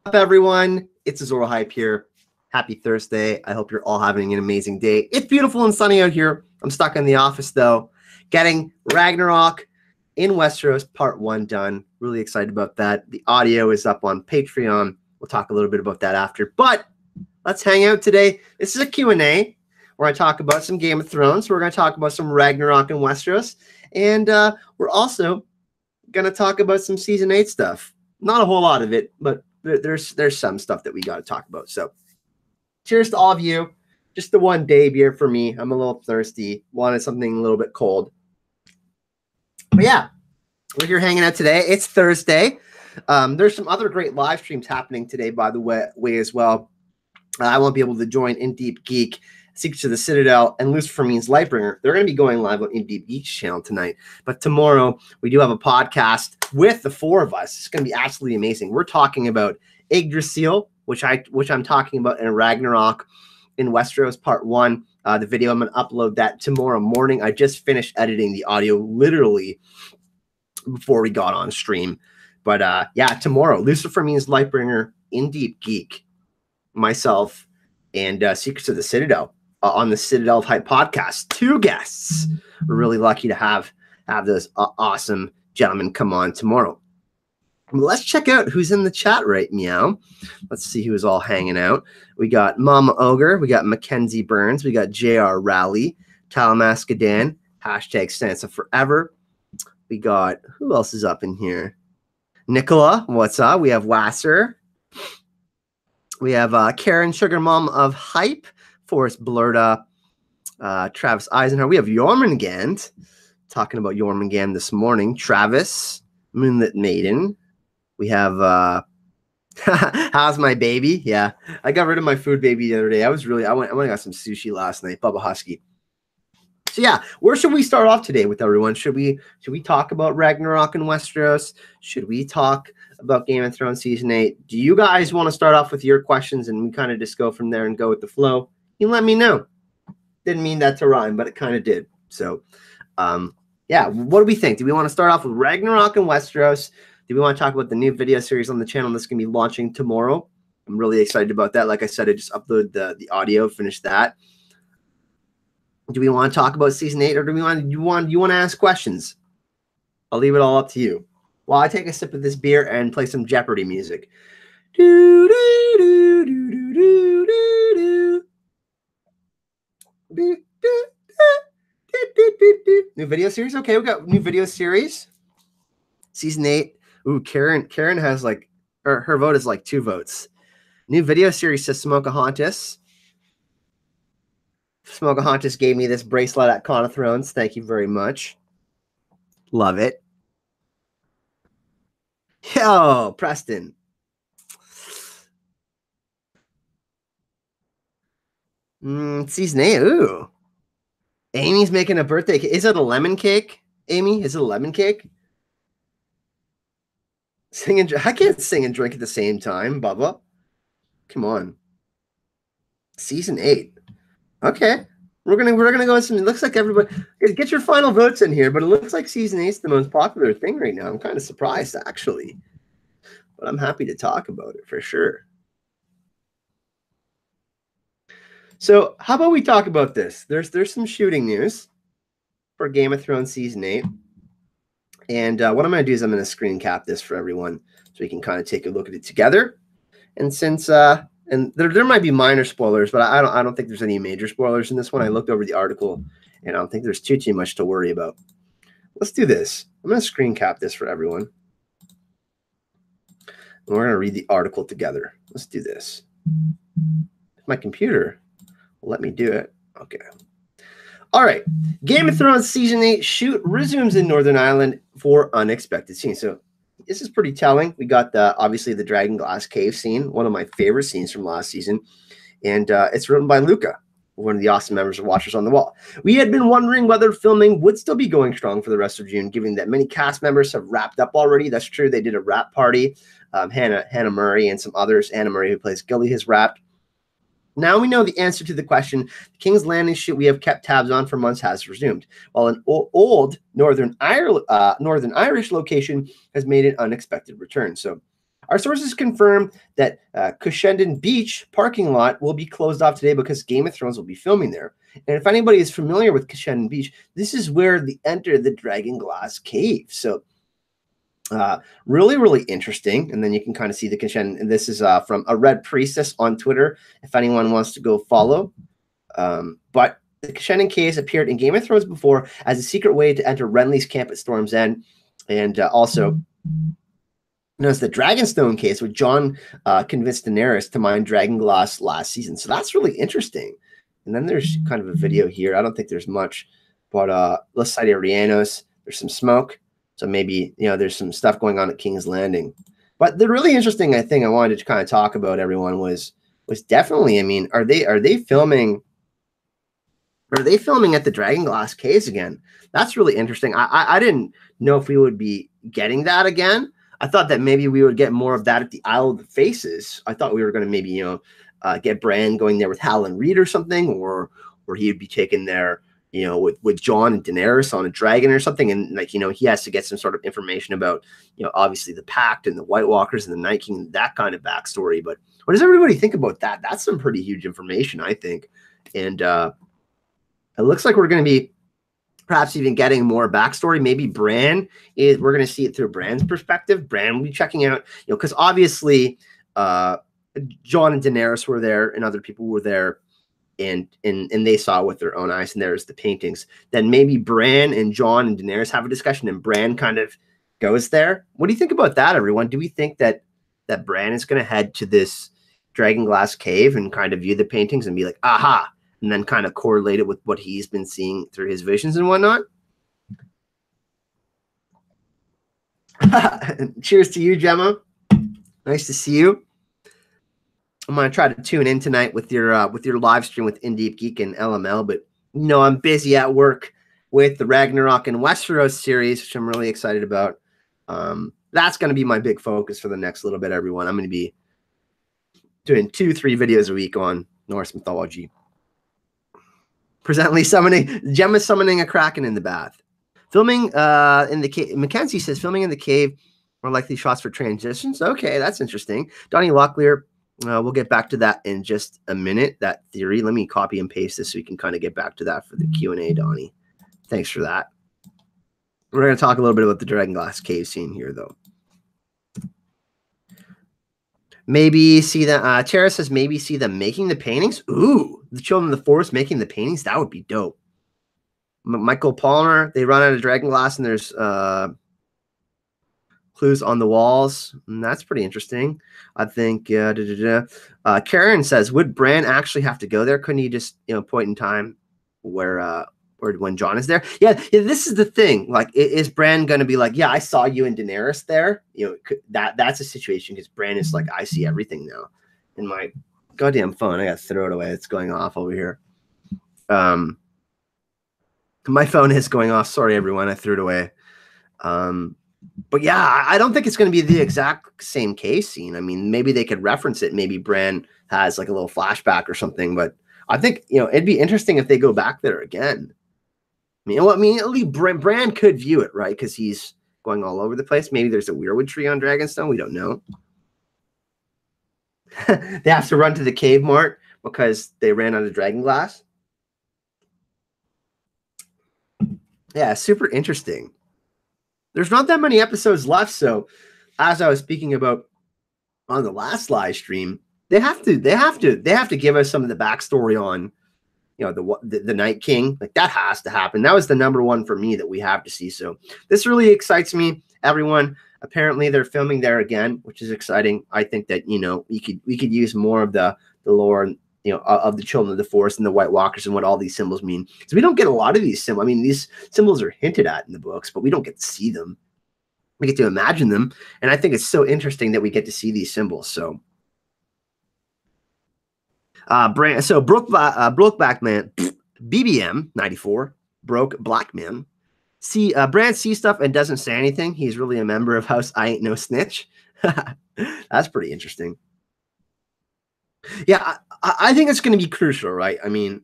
Up, everyone? It's Azora Hype here. Happy Thursday. I hope you're all having an amazing day. It's beautiful and sunny out here. I'm stuck in the office, though, getting Ragnarok in Westeros Part 1 done. Really excited about that. The audio is up on Patreon. We'll talk a little bit about that after. But let's hang out today. This is a Q&A where I talk about some Game of Thrones. We're going to talk about some Ragnarok in Westeros. And we're also going to talk about some Season 8 stuff. Not a whole lot of it, but there's some stuff that we got to talk about. So cheers to all of you. Just the one day beer for me. I'm a little thirsty. Wanted something a little bit cold. But yeah, we're here hanging out today. It's Thursday. There's some other great live streams happening today, by the way as well. I won't be able to join In Deep Geek, Secrets of the Citadel, and Lucifer Means Lightbringer. They're going to be going live on In Deep Geek's channel tonight. But tomorrow, we do have a podcast with the four of us. It's going to be absolutely amazing. We're talking about Yggdrasil, which I'm talking about in Ragnarok in Westeros Part 1. The video, I'm going to upload that tomorrow morning. I just finished editing the audio literally before we got on stream. But yeah, tomorrow, Lucifer Means Lightbringer, In Deep Geek, myself, and Secrets of the Citadel on the Citadel of Hype podcast. 2 guests. We're really lucky to have those awesome gentlemen come on tomorrow. Let's check out who's in the chat right meow. Let's see who's all hanging out. We got Mama Ogre. We got Mackenzie Burns. We got JR Rowley. Talamascadan. Hashtag Sansa Forever. We got, who else is up in here? Nicola, what's up? We have Wasser. We have Karen Sugar Mom of Hype. Forrest Blurda. Travis Eisenhower. We have Jormungand. Talking about Jormungand this morning. Travis. Moonlit Maiden. We have How's My Baby? Yeah. I got rid of my food baby the other day. I went and got some sushi last night. Bubba Husky. So yeah, where should we start off today with everyone? Should we talk about Ragnarok in Westeros? Should we talk about Game of Thrones Season 8? Do you guys want to start off with your questions and we kind of just go from there and go with the flow? You let me know. Didn't mean that to rhyme, but it kind of did. So yeah, what do we think? Do we want to start off with Ragnarok in Westeros? Do we want to talk about the new video series on the channel that's going to be launching tomorrow? I'm really excited about that. Like I said, I just uploaded the audio, finished that. Do we want to talk about Season 8 or do you want to ask questions? I'll leave it all up to you. While I take a sip of this beer and play some Jeopardy music. Do, do, do, do, do, do, do, do. New video series? Okay, we got new video series. Season 8. Ooh, Karen has like her vote is like 2 votes. New video series says Smokeahontas. Smokeahontas gave me this bracelet at Con of Thrones. Thank you very much. Love it. Yo, Preston. Season 8. Ooh. Amy's making a birthday cake. Is it a lemon cake, Amy? Is it a lemon cake? I can't sing and drink at the same time, Bubba. Come on. Season 8. Okay. We're gonna go with some. It looks like everybody get your final votes in here, but it looks like Season 8 is the most popular thing right now. I'm kind of surprised actually. But I'm happy to talk about it for sure. So how about we talk about this? There's some shooting news for Game of Thrones Season 8. And what I'm going to do is I'm going to screen cap this for everyone so we can kind of take a look at it together. And since and there might be minor spoilers, but I don't think there's any major spoilers in this one. I looked over the article and I don't think there's too much to worry about. Let's do this. I'm going to screen cap this for everyone. And we're going to read the article together. Let's do this. My computer will let me do it. Okay. All right. Game of Thrones Season 8 shoot resumes in Northern Ireland for unexpected scenes. So this is pretty telling. We got obviously the Dragon Glass Cave scene, one of my favorite scenes from last season. And it's written by Luca, one of the awesome members of Watchers on the Wall. We had been wondering whether filming would still be going strong for the rest of June, given that many cast members have wrapped up already. That's true. They did a wrap party. Hannah Murray and some others. Anna Murray, who plays Gilly, has wrapped. Now we know the answer to the question. The King's Landing shoot we have kept tabs on for months has resumed, while an old Northern Irish location has made an unexpected return. So Our sources confirm that Cushenden Beach parking lot will be closed off today because Game of Thrones will be filming there. And if anybody is familiar with Cushenden Beach, this is where they enter the Dragon Glass Cave. So really, really interesting. And then you can kind of see the Cushenden. And this is from a Red Priestess on Twitter, if anyone wants to go follow. But the Cushenden Caves appeared in Game of Thrones before as a secret way to enter Renly's camp at Storm's End. And also known as the Dragonstone Caves, where Jon convinced Daenerys to mine dragon glass last season. So that's really interesting. And then there's kind of a video here. I don't think there's much, but let's side of Rhiannos. There's some smoke. So maybe, you know, there's some stuff going on at King's Landing. But the really interesting thing I wanted to kind of talk about, everyone, was definitely, I mean, are they filming at the Dragonglass Caves again? That's really interesting. I didn't know if we would be getting that again. I thought that maybe we would get more of that at the Isle of the Faces. I thought we were going to maybe, you know, get Bran going there with Howland Reed or something, or he'd be taken there, you know, with Jon and Daenerys on a dragon or something. And like, you know, he has to get some sort of information about, you know, obviously the Pact and the White Walkers and the Night King, that kind of backstory. But what does everybody think about that? That's some pretty huge information, I think. And it looks like we're going to be perhaps even getting more backstory. Maybe we're going to see it through Bran's perspective. Bran will be checking out, you know, because obviously Jon and Daenerys were there and other people were there, and they saw it with their own eyes, and there's the paintings. Then maybe Bran and Jon and Daenerys have a discussion, and Bran kind of goes there. What do you think about that, everyone? Do we think that Bran is going to head to this Dragonglass Cave and kind of view the paintings and be like, aha, and then kind of correlate it with what he's been seeing through his visions and whatnot? Cheers to you, Gemma. Nice to see you. I'm going to try to tune in tonight with your live stream with In Deep Geek and LML, but you know, I'm busy at work with the Ragnarok and Westeros series, which I'm really excited about. That's going to be my big focus for the next little bit, everyone. I'm going to be doing 2-3 videos a week on Norse mythology. Presently Gemma summoning a Kraken in the bath. Filming in the cave. Mackenzie says filming in the cave are likely shots for transitions. Okay, that's interesting. Donnie Locklear, we'll get back to that in just a minute, that theory. Let me copy and paste this so we can kind of get back to that for the Q&A, Donnie. Thanks for that. We're going to talk a little bit about the Dragonglass Cave scene here, though. Maybe see them. Tara says maybe see them making the paintings. Ooh, the Children of the Forest making the paintings. That would be dope. Michael Palmer. They run out of Dragonglass and there's clues on the walls. And that's pretty interesting. I think. Karen says, would Bran actually have to go there? Couldn't he just, you know, point in time where when Jon is there? Yeah, this is the thing. Like, is Bran going to be like, yeah, I saw you and Daenerys there? You know, that's a situation because Bran is like, I see everything now. In my goddamn phone, I got to throw it away. It's going off over here. My phone is going off. Sorry, everyone. I threw it away. But yeah, I don't think it's going to be the exact same case scene. I mean, maybe they could reference it. Maybe Bran has like a little flashback or something. But I think, you know, it'd be interesting if they go back there again. I mean, at least Bran could view it, right? Because he's going all over the place. Maybe there's a weirwood tree on Dragonstone. We don't know. They have to run to the cave mart because they ran out of Dragonglass. Yeah, super interesting. There's not that many episodes left, so as I was speaking about on the last live stream, they have to give us some of the backstory on, you know, the Night King. Like, that has to happen. That was the #1 for me that we have to see. So this really excites me, everyone. Apparently they're filming there again, which is exciting. I think that, you know, we could use more of the lore, you know, of the Children of the Forest and the White Walkers and what all these symbols mean. Because we don't get a lot of these symbols. I mean, these symbols are hinted at in the books, but we don't get to see them. We get to imagine them. And I think it's so interesting that we get to see these symbols. So Brokeback Man, BBM 94, Broke Black Man. See, Bran sees stuff and doesn't say anything. He's really a member of House I Ain't No Snitch. That's pretty interesting. Yeah, I think it's going to be crucial, right? I mean,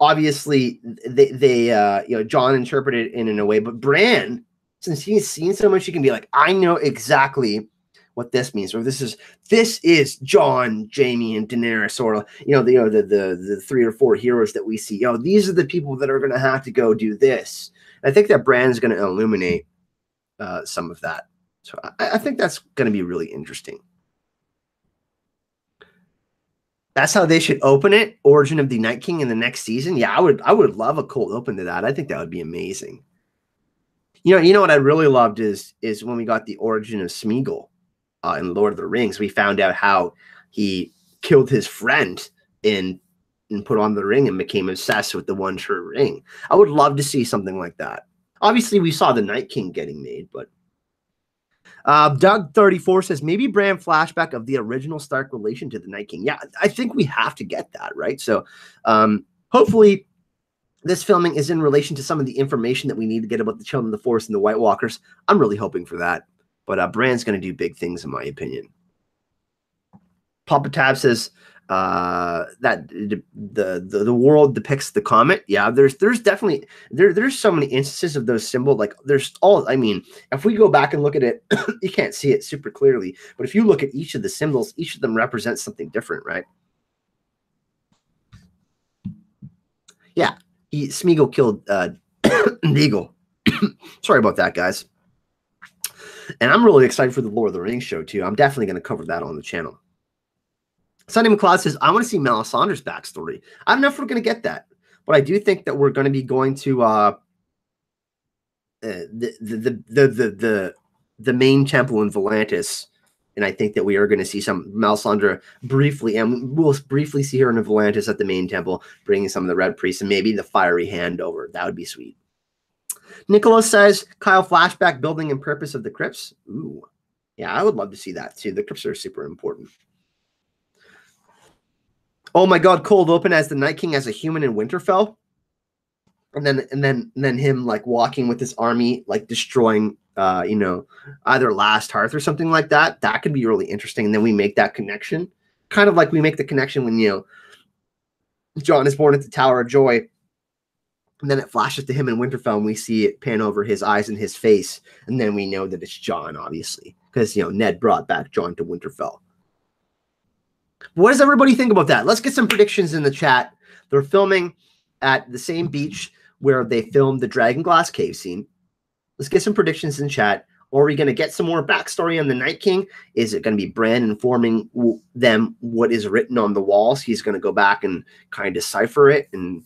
obviously they you know, Jon interpreted it in a way, but Bran, since he's seen so much, he can be like, I know exactly what this means, or this is Jon, Jaime, and Daenerys, or the 3 or 4 heroes that we see. These are the people that are going to have to go do this. I think that Bran's going to illuminate some of that. So I think that's going to be really interesting. That's how they should open it. Origin of the Night King in the next season. Yeah, I would love a cold open to that. I think that would be amazing. You know what I really loved is when we got the origin of Smeagol in Lord of the Rings. We found out how he killed his friend and put on the ring and became obsessed with the one true ring. I would love to see something like that. Obviously, we saw the Night King getting made, but Doug34 says maybe Bran flashback of the original Stark relation to the Night King. Yeah, I think we have to get that, right? So hopefully this filming is in relation to some of the information that we need to get about the Children of the Forest and the White Walkers. I'm really hoping for that. But Bran's going to do big things, in my opinion. Papa Tab says that the world depicts the comet. Yeah, there's definitely there's so many instances of those symbols. Like if we go back and look at it, you can't see it super clearly. But if you look at each of the symbols, each of them represents something different, right? Yeah. Smeagol killed Neagle. Sorry about that, guys. And I'm really excited for the Lord of the Rings show, too. I'm definitely going to cover that on the channel. Sonny McLeod says, I want to see Melisandre's backstory. I don't know if we're going to get that, but I do think that we're going to be going to the main temple in Volantis. And I think that we are going to see some Melisandre briefly, and we'll briefly see her in Volantis at the main temple, bringing some of the Red Priests and maybe the fiery hand over. That would be sweet. Nicholas says, Kyle flashback building and purpose of the crypts. Ooh, yeah, I would love to see that too. The crypts are super important. Oh my God, cold open as the Night King as a human in Winterfell, and then him like walking with his army, like destroying either Last Hearth or something like that. That could be really interesting. And then we make that connection, kind of like we make the connection when Jon is born at the Tower of Joy, and then it flashes to him in Winterfell, and we see it pan over his eyes and his face, and then we know that it's Jon, obviously, because Ned brought back Jon to Winterfell. What does everybody think about that? Let's get some predictions in the chat. They're filming at the same beach where they filmed the Dragonglass cave scene. Let's get some predictions in chat. Or are we going to get some more backstory on the Night King? Is it going to be Bran informing them what is written on the walls? He's going to go back and kind of decipher it and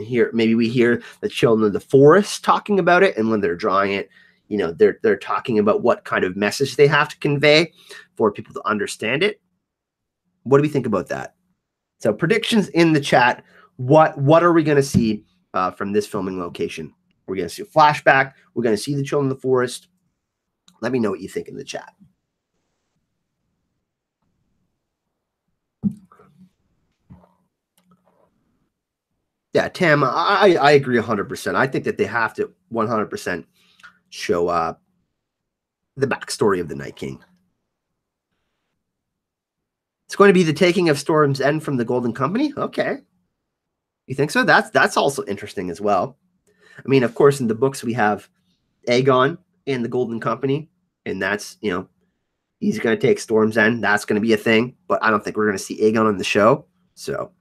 hear. Maybe we hear the Children of the Forest talking about it, and when they're drawing it, they're talking about what kind of message they have to convey for people to understand it. What do we think about that? So predictions in the chat. What are we going to see from this filming location? We're going to see a flashback. We're going to see the Children of the Forest. Let me know what you think in the chat. Yeah, Tam, I agree 100%. I think that they have to 100% show the backstory of the Night King. It's going to be the taking of Storm's End from the Golden Company? Okay. You think so? That's also interesting as well. I mean, of course, in the books we have Aegon and the Golden Company, and that's, he's going to take Storm's End. That's going to be a thing, but I don't think we're going to see Aegon on the show. So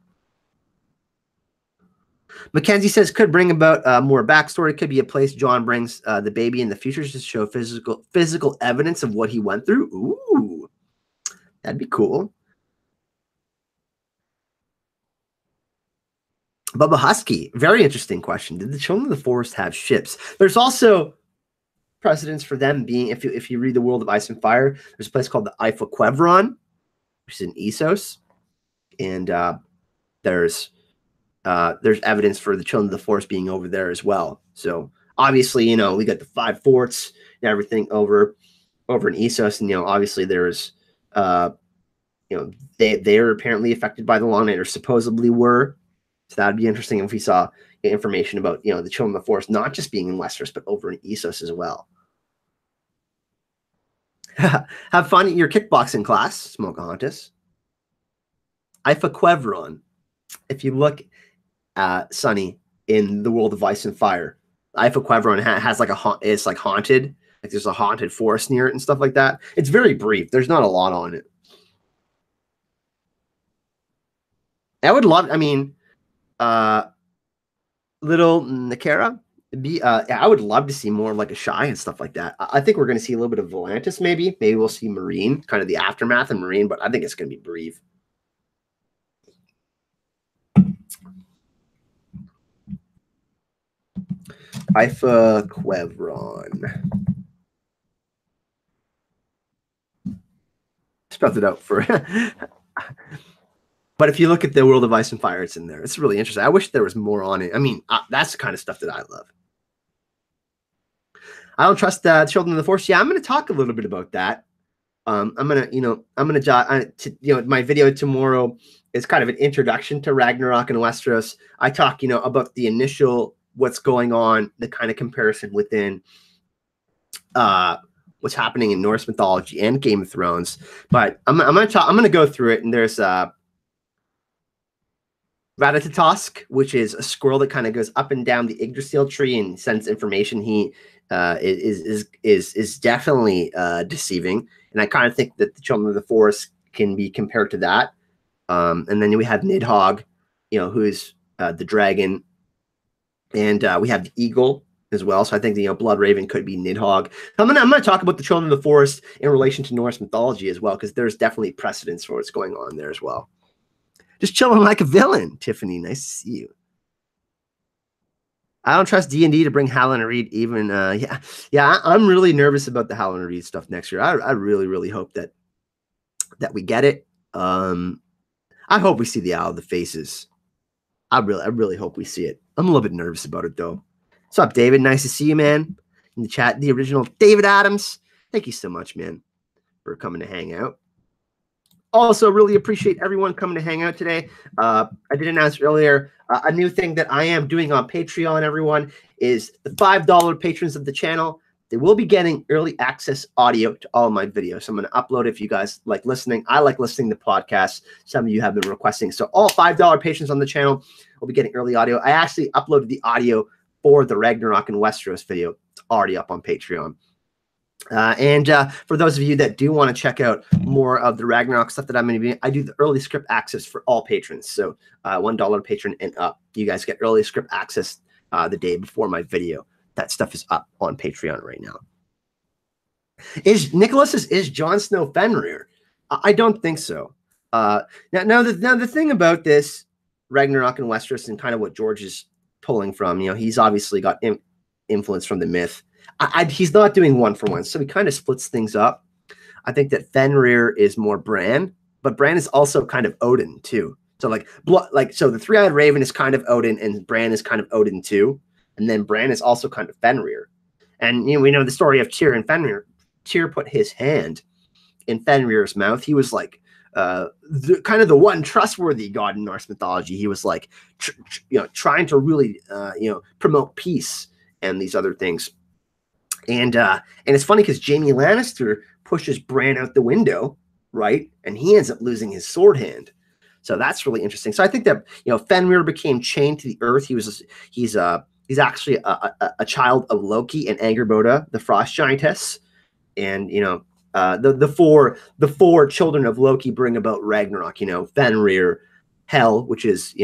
Mackenzie says could bring about more backstory. Could be a place Jon brings the baby in the future to show physical evidence of what he went through. Ooh, that'd be cool. Bubba Husky, very interesting question. Did the Children of the Forest have ships? There's also precedence for them being, if you read The World of Ice and Fire, there's a place called the Ifa Quevron, which is in Essos, and there's evidence for the Children of the Forest being over there as well. So obviously, we got the 5 forts and everything over in Essos, and obviously there's they are apparently affected by the Long Night, or supposedly were. So that'd be interesting if we saw information about the Children of the Forest not just being in Westeros, but over in Essos as well. Have fun at your kickboxing class, Smokahontas. Ifa Quevron. If you look Sonny, in The World of Ice and Fire, Ifa Quevron has like it's like haunted. Like there's a haunted forest near it and stuff like that. It's very brief. There's not a lot on it. I would love, I mean, little Nakara. I would love to see more of like a Shire and stuff like that. I think we're going to see a little bit of Volantis, maybe. Maybe we'll see Marine, kind of the aftermath of Marine, but I think it's going to be brief. Ifa Quevron. Spelled it out for. But if you look at the World of Ice and Fire, it's in there. It's really interesting. I wish there was more on it. I mean, that's the kind of stuff that I love. I don't trust Children of the Force. Yeah, I'm going to talk a little bit about that. I'm going to, my video tomorrow is kind of an introduction to Ragnarok and Westeros. I talk, about the initial, what's going on, the kind of comparison within what's happening in Norse mythology and Game of Thrones. But I'm going to go through it, and there's Ratatosk, which is a squirrel that kind of goes up and down the Yggdrasil tree and sends information. He is definitely deceiving, and I kind of think that the Children of the Forest can be compared to that. And then we have Nidhogg, who's the dragon, and we have the eagle as well. So I think Blood Raven could be Nidhogg. I'm gonna talk about the Children of the Forest in relation to Norse mythology as well, because there's definitely precedence for what's going on there as well. Just chilling like a villain, Tiffany. Nice to see you. I don't trust D&D to bring Howland and Reed even. Yeah. I'm really nervous about the Howland and Reed stuff next year. I really, really hope that we get it. I hope we see the Owl of the Faces. I really hope we see it. I'm a little bit nervous about it though. What's up, David? Nice to see you, man. In the chat, the original David Adams. Thank you so much, man, for coming to hang out. Also, really appreciate everyone coming to hang out today. I did announce earlier a new thing that I am doing on Patreon, everyone, is the $5 patrons of the channel. They will be getting early access audio to all of my videos. So I'm going to upload if you guys like listening. I like listening to podcasts. Some of you have been requesting. So all $5 patrons on the channel will be getting early audio. I actually uploaded the audio for the Ragnarok and Westeros video. It's already up on Patreon. And for those of you that do want to check out more of the Ragnarok stuff that I'm going to be, I do the early script access for all patrons. So $1 patron and up, you guys get early script access the day before my video. That stuff is up on Patreon right now. Is Jon Snow Fenrir? I don't think so. Now the thing about this Ragnarok and Westeros and kind of what George is pulling from, he's obviously got influence from the myth. He's not doing one for one, so he kind of splits things up. I think that Fenrir is more Bran, but Bran is also kind of Odin too. So so the three-eyed raven is kind of Odin, and Bran is kind of Odin too. And then Bran is also kind of Fenrir. And we know the story of Tyr and Fenrir. Tyr put his hand in Fenrir's mouth. He was like kind of the one trustworthy god in Norse mythology. He was like trying to really promote peace and these other things. And it's funny because Jaime Lannister pushes Bran out the window, right? And he ends up losing his sword hand. So that's really interesting. So I think that Fenrir became chained to the earth. He's actually a child of Loki and Angerboda, the frost giantess. And the four children of Loki bring about Ragnarok. Fenrir, Hel, which is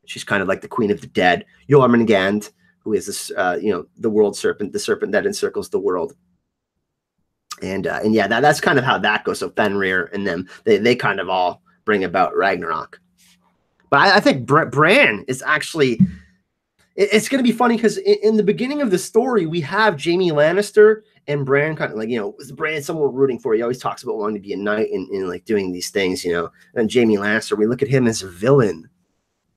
she's kind of like the queen of the dead. Jormungand, who is this, the world serpent, the serpent that encircles the world. And yeah, that's kind of how that goes. So Fenrir and them, they kind of all bring about Ragnarok. But I think Bran is actually, it's going to be funny because in the beginning of the story, we have Jaime Lannister and Bran kind of like, Bran, someone we're rooting for. He always talks about wanting to be a knight and like doing these things, and Jaime Lannister, we look at him as a villain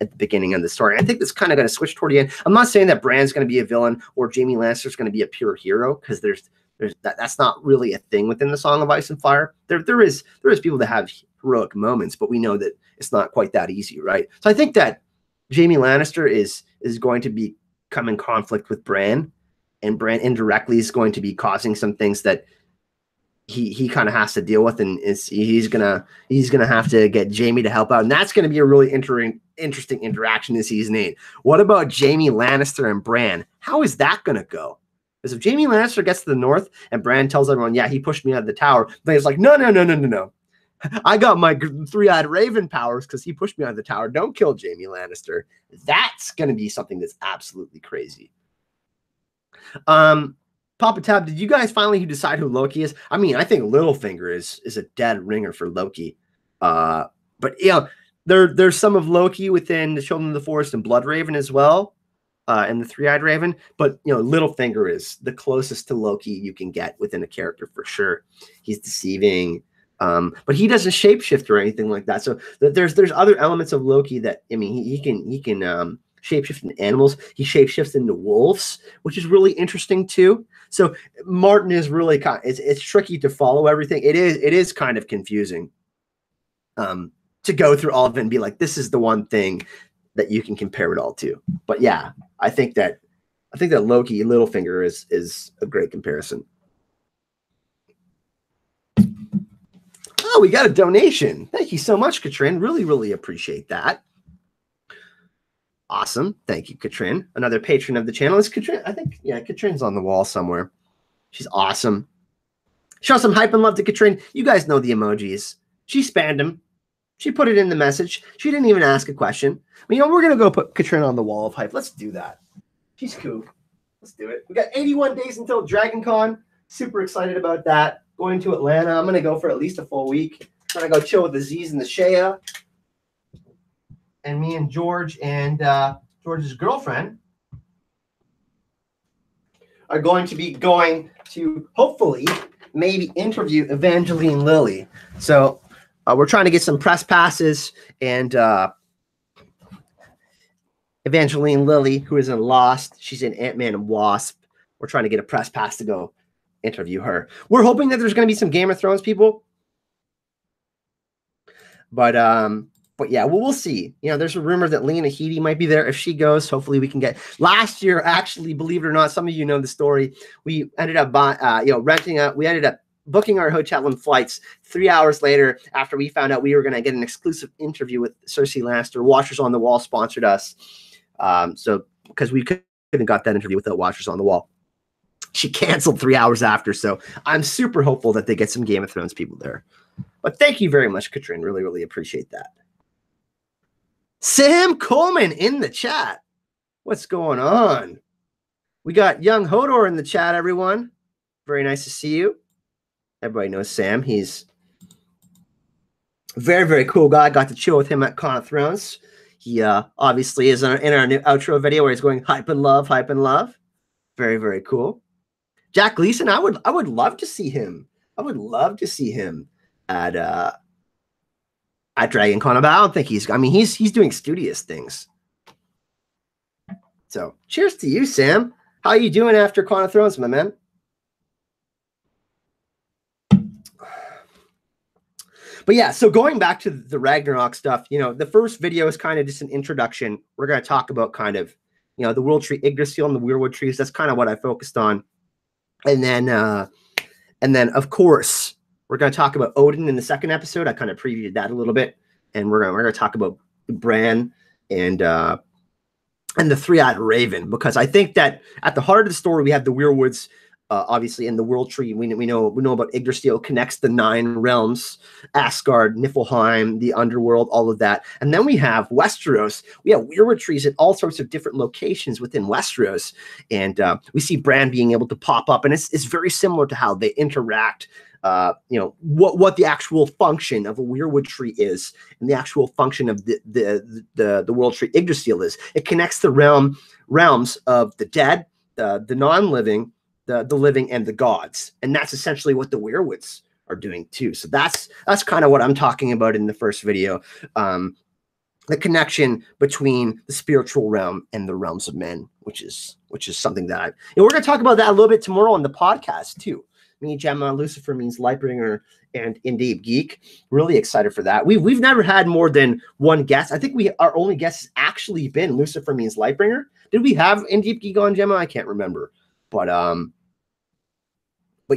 at the beginning of the story. I think that's kind of going to switch toward the end. I'm not saying that Bran's going to be a villain or Jaime Lannister is going to be a pure hero, because that's not really a thing within the Song of Ice and Fire. There is people that have heroic moments, but we know that it's not quite that easy, right? So I think that Jaime Lannister is going to come in conflict with Bran, and Bran indirectly is going to be causing some things that he kind of has to deal with, and he's gonna have to get Jaime to help out, and that's going to be a really interesting interaction in season 8. What about Jaime Lannister and Bran? How is that going to go? Because if Jaime Lannister gets to the north and Bran tells everyone, yeah, he pushed me out of the tower, then it's like, no. I got my three-eyed raven powers because he pushed me out of the tower. Don't kill Jaime Lannister. That's going to be something that's absolutely crazy. Papa Tab, did you guys finally decide who Loki is? I mean, I think Littlefinger is a dead ringer for Loki. But there's some of Loki within the Children of the Forest and Bloodraven as well, and the Three-Eyed Raven. But Littlefinger is the closest to Loki you can get within a character for sure. He's deceiving, but he doesn't shapeshift or anything like that. So there's other elements of Loki that he can shapeshift into animals. He shapeshifts into wolves, which is really interesting too. So Martin is really it's tricky to follow everything. It is kind of confusing to go through all of it and be like, this is the one thing that you can compare it all to. But yeah, I think that Loki Littlefinger is a great comparison. Oh, we got a donation. Thank you so much, Katrin. Really, really appreciate that. Awesome. Thank you, Katrin. Another patron of the channel is Katrin. I think, yeah, Katrin's on the wall somewhere. She's awesome. Show some hype and love to Katrin. You guys know the emojis. She spammed them. She put it in the message. She didn't even ask a question. But, we're going to go put Katrin on the wall of hype. Let's do that. She's cool. Let's do it. We got 81 days until Dragon Con. Super excited about that. Going to Atlanta. I'm going to go for at least a full week. I'm going to go chill with the Z's and the Shia. And me and George and George's girlfriend are going to be going to hopefully maybe interview Evangeline Lilly. So we're trying to get some press passes, and Evangeline Lilly, who is in Lost, she's in Ant-Man and Wasp. We're trying to get a press pass to go interview her. We're hoping that there's going to be some Game of Thrones people. But yeah, we'll see. There's a rumor that Lena Headey might be there. If she goes, hopefully we can get. Last year, actually, believe it or not, some of you know the story. We ended up we ended up booking our hotel and flights 3 hours later after we found out we were going to get an exclusive interview with Cersei Lannister. Watchers on the Wall sponsored us. So because we couldn't got that interview without Watchers on the Wall. She canceled 3 hours after. So I'm super hopeful that they get some Game of Thrones people there. But thank you very much, Katrin. Really, really appreciate that. Sam Coleman in the chat. What's going on? We got Young Hodor in the chat, everyone. Very nice to see you. Everybody knows Sam. He's a very, very cool guy. Got to chill with him at Con of Thrones. He obviously is in our new outro video where he's going hype and love, hype and love. Very, very cool. Jack Gleason, I would love to see him. I would love to see him at Dragon Con. But I don't think he's doing studious things. So cheers to you, Sam. How are you doing after Con of Thrones, my man? But yeah, so going back to the Ragnarok stuff, the first video is kind of just an introduction. We're going to talk about kind of, the World Tree Yggdrasil and the Weirwood trees. That's kind of what I focused on. And then of course, we're going to talk about Odin in the second episode. I kind of previewed that a little bit. And we're going to talk about Bran and the Three-Eyed Raven, because I think that at the heart of the story, we have the Weirwoods, obviously, in the World Tree. We know about Yggdrasil, connects the 9 realms, Asgard, Niflheim, the underworld, all of that. And then we have Westeros. We have Weirwood trees at all sorts of different locations within Westeros. And we see Bran being able to pop up, and it's very similar to how they interact. What the actual function of a Weirwood tree is, and the actual function of the World Tree Yggdrasil is. It connects the realms of the dead, the non-living, the living, and the gods, and that's essentially what the Weirwoods are doing too. So that's kind of what I'm talking about in the first video. The connection between the spiritual realm and the realms of men, which is something that we're going to talk about that a little bit tomorrow on the podcast too. Me, Gemma, Lucifer Means Lightbringer, and Indeed Geek. Really excited for that. We've never had more than one guest. I think our only guest has actually been Lucifer Means Lightbringer. Did we have Indeed Geek on, Gemma? I can't remember. But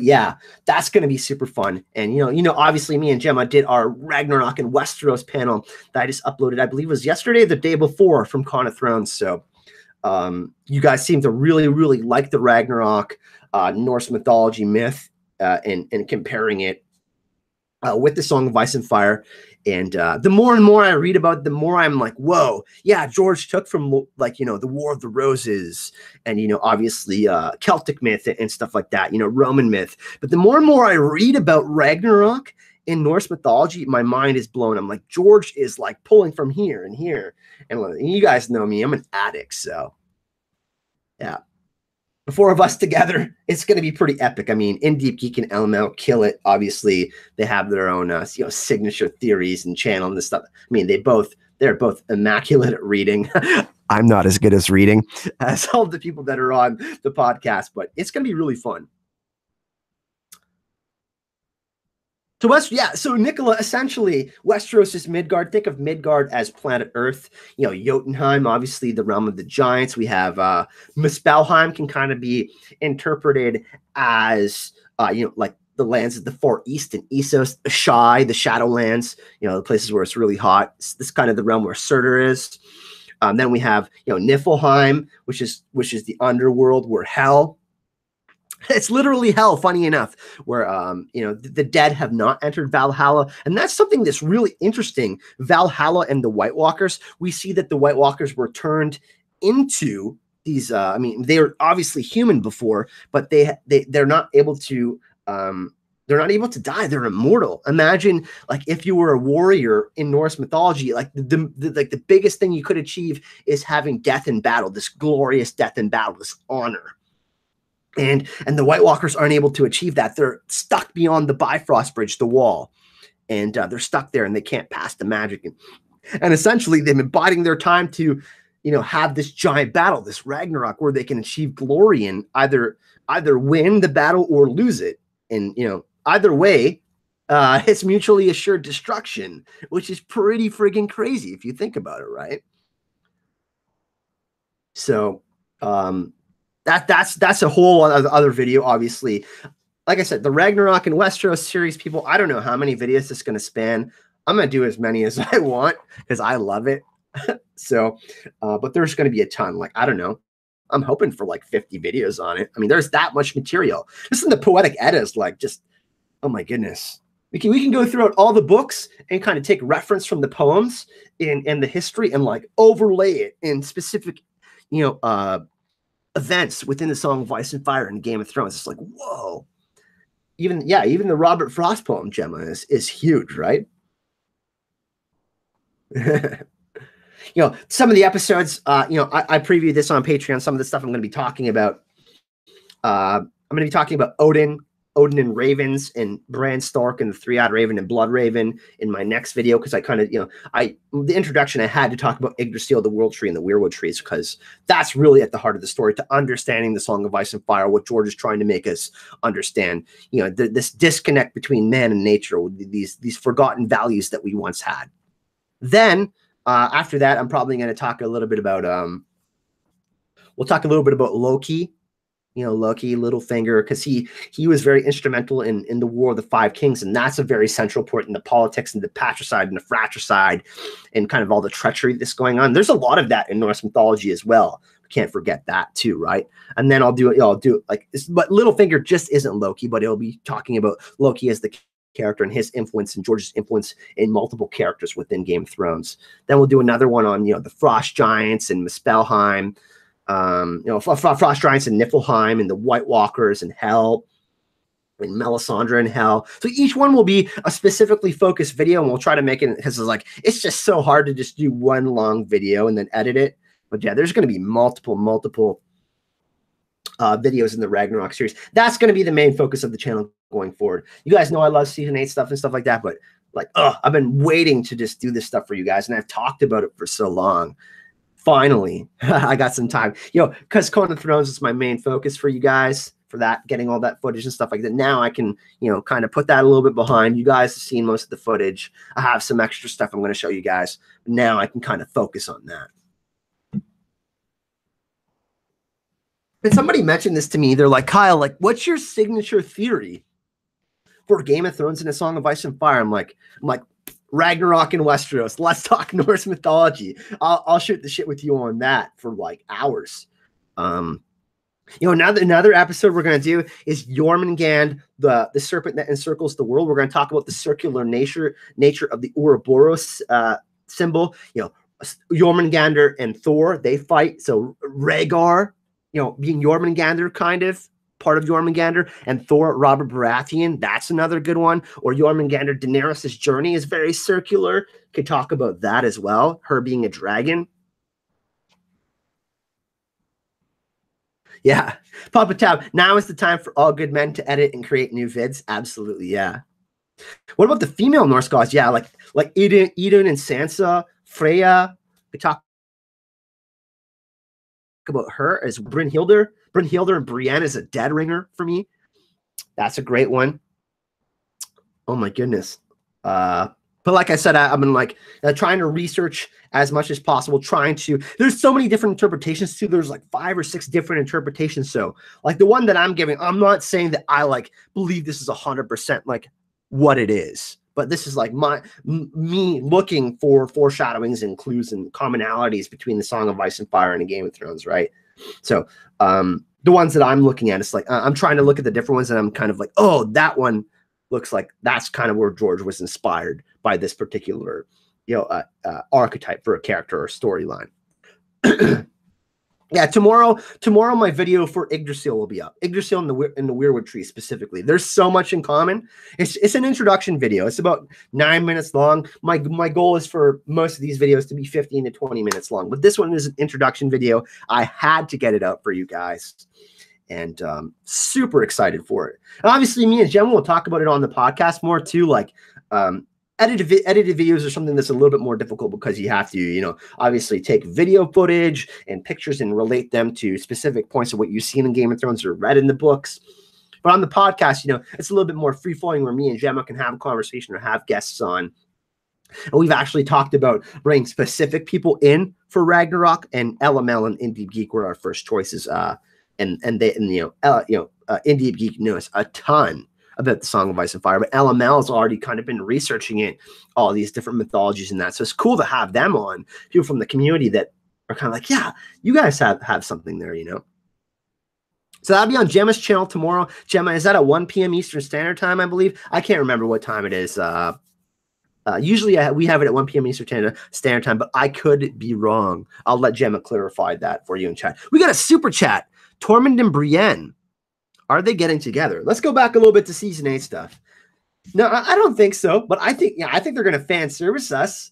yeah, that's going to be super fun. And obviously, me and Gemma did our Ragnarok and Westeros panel that I just uploaded. I believe it was yesterday, or the day before, from Con of Thrones. So You guys seem to really, really like the Ragnarok Norse mythology myth and comparing it with the Song of Ice and Fire. And the more and more I read about it, the more I'm like, whoa, yeah, George took from like, you know, the War of the Roses and, you know, obviously Celtic myth and stuff like that, you know, Roman myth. But the more and more I read about Ragnarok in Norse mythology, my mind is blown. I'm like, George is like pulling from here and here. And you guys know me, I'm an addict. So yeah. The four of us together, it's going to be pretty epic. I mean, In Deep Geek and LML kill it. Obviously, they have their own you know, signature theories and channel and this stuff. I mean, they're both immaculate at reading. I'm not as good as reading as all the people that are on the podcast, but it's going to be really fun. So so Nicola, essentially, Westeros is Midgard. Think of Midgard as planet Earth. You know, Jotunheim, obviously the realm of the giants. We have Muspelheim can kind of be interpreted as, you know, like the lands of the Far East and Essos, Shire, the Shadowlands, you know, the places where it's really hot. This is kind of the realm where Surtur is. Then we have, you know, Niflheim, which is the underworld, where hell. It's literally hell, funny enough, where you know, the dead have not entered Valhalla. And that's something that's really interesting. Valhalla and the White Walkers, we see that the White Walkers were turned into these I mean, they were obviously human before, but they're not able to die. They're immortal. Imagine like if you were a warrior in Norse mythology, like the biggest thing you could achieve is having death in battle, this glorious death in battle, this honor. And the White Walkers aren't able to achieve that. They're stuck beyond the Bifrost Bridge, the wall, and they're stuck there and they can't pass the magic. And essentially, they've been biding their time to, you know, have this giant battle, this Ragnarok, where they can achieve glory and either win the battle or lose it. And you know, either way, it's mutually assured destruction, which is pretty friggin' crazy if you think about it, right? So. That's a whole other video, obviously. Like I said, the Ragnarok and Westeros series, people, I don't know how many videos it's going to span. I'm going to do as many as I want because I love it. So, but there's going to be a ton. Like, I don't know. I'm hoping for like 50 videos on it. I mean, there's that much material. Just in the poetic eddas, like just, oh my goodness. We can go throughout all the books and kind of take reference from the poems and the history and like overlay it in specific, you know, events within the Song of Ice and Fire and Game of Thrones. It's like, whoa. Even the Robert Frost poem, Gemma, is huge, right? You know, some of the episodes, you know, I previewed this on Patreon. Some of the stuff I'm going to be talking about. I'm going to be talking about Odin and ravens and Bran Stark and the three-eyed raven and Blood Raven in my next video, because I kind of, you know, the introduction, I had to talk about Yggdrasil, the World Tree, and the Weirwood trees, because that's really at the heart of the story, to understanding the Song of Ice and Fire, what George is trying to make us understand, you know, this disconnect between man and nature, these forgotten values that we once had. Then after that, I'm probably going to talk a little bit about, we'll talk a little bit about Loki. You know, Loki, Littlefinger, because he was very instrumental in the War of the Five Kings, and that's a very central point in the politics and the patricide and the fratricide and kind of all the treachery that's going on. There's a lot of that in Norse mythology as well. We can't forget that too, right? And then I'll do it like, but Littlefinger just isn't Loki, but it'll be talking about Loki as the character and his influence and George's influence in multiple characters within Game of Thrones. Then we'll do another one on, you know, the Frost Giants and Muspelheim. You know, Frost Giants and Niflheim and the White Walkers and Hell and Melisandre and Hell. So each one will be a specifically focused video, and we'll try to make it, because it's like, it's just so hard to just do one long video and then edit it. But yeah, there's going to be multiple videos in the Ragnarok series. That's going to be the main focus of the channel going forward. You guys know I love season 8 stuff and stuff like that, but like, I've been waiting to just do this stuff for you guys, and I've talked about it for so long. Finally, I got some time, you know, because Conan of Thrones is my main focus for you guys, for that, getting all that footage and stuff like that. Now I can, you know, kind of put that a little bit behind. You guys have seen most of the footage. I have some extra stuff I'm going to show you guys. Now I can kind of focus on that. And somebody mentioned this to me. They're like, Kyle, like, what's your signature theory for Game of Thrones and A Song of Ice and Fire? I'm like, Ragnarok in Westeros. Let's talk Norse mythology. I'll shoot the shit with you on that for like hours. Another episode we're going to do is Jormungand, the serpent that encircles the world. We're going to talk about the circular nature of the Ouroboros symbol. Jormungandr and Thor, they fight. So Rhaegar, being Jormungandr, kind of part of Jormungandr, and Thor, Robert Baratheon, that's another good one. Or Jormungandr, Daenerys' journey is very circular. Could talk about that as well, her being a dragon. Yeah. Papa Tab, now is the time for all good men to edit and create new vids. Absolutely, yeah. What about the female Norse gods? Yeah, like Idun and Sansa, Freya. We talk about her as Brynhildr. Brynhildr and Brienne is a dead ringer for me. That's a great one. Oh my goodness. But like I said, I've been like trying to research as much as possible, there's so many different interpretations too. There's like 5 or 6 different interpretations. So like the one that I'm giving, I'm not saying that I like believe this is 100% like what it is, but this is like me looking for foreshadowings and clues and commonalities between the Song of Ice and Fire and the Game of Thrones, right? So the ones that I'm looking at, it's like I'm trying to look at the different ones and I'm kind of like, oh, that one looks like that's kind of where George was inspired by this particular archetype for a character or storyline. Yeah, tomorrow my video for Yggdrasil will be up. Yggdrasil in the Weirwood Tree specifically. There's so much in common. It's an introduction video. It's about 9 minutes long. My goal is for most of these videos to be 15 to 20 minutes long, but this one is an introduction video. I had to get it up for you guys, and super excited for it. And obviously, me and Gemma will talk about it on the podcast more too. Like edited videos are something that's a little bit more difficult because you have to, obviously take video footage and pictures and relate them to specific points of what you've seen in Game of Thrones or read in the books. But on the podcast, it's a little bit more free flowing where me and Gemma can have a conversation or have guests on. And we've actually talked about bringing specific people in for Ragnarok, and LML and Indie Geek were our first choices. Indie Geek knows a ton about the Song of Ice and Fire, but LML has already kind of been researching it, all these different mythologies and that. So it's cool to have them on, people from the community that are kind of like, yeah, you guys have something there, So that'll be on Gemma's channel tomorrow. Gemma, is that at 1 p.m. Eastern Standard Time, I believe? I can't remember what time it is. Usually we have it at 1 p.m. Eastern Standard Time, but I could be wrong. I'll let Gemma clarify that for you in chat. We got a super chat. Tormund and Brienne. Are they getting together? Let's go back a little bit to season 8 stuff. No, I don't think so, but I think they're going to fan service us.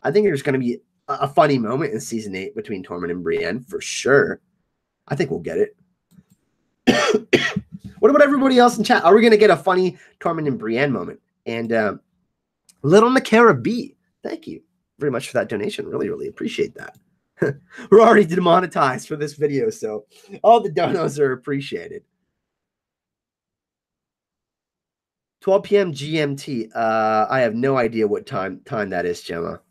I think there's going to be a funny moment in season 8 between Tormund and Brienne for sure. I think we'll get it. What about everybody else in chat? Are we going to get a funny Tormund and Brienne moment? And Little Nakara B, thank you very much for that donation. Really, really appreciate that. We're already demonetized for this video, so all the donos are appreciated. 12 p.m. GMT. I have no idea what time that is, Gemma.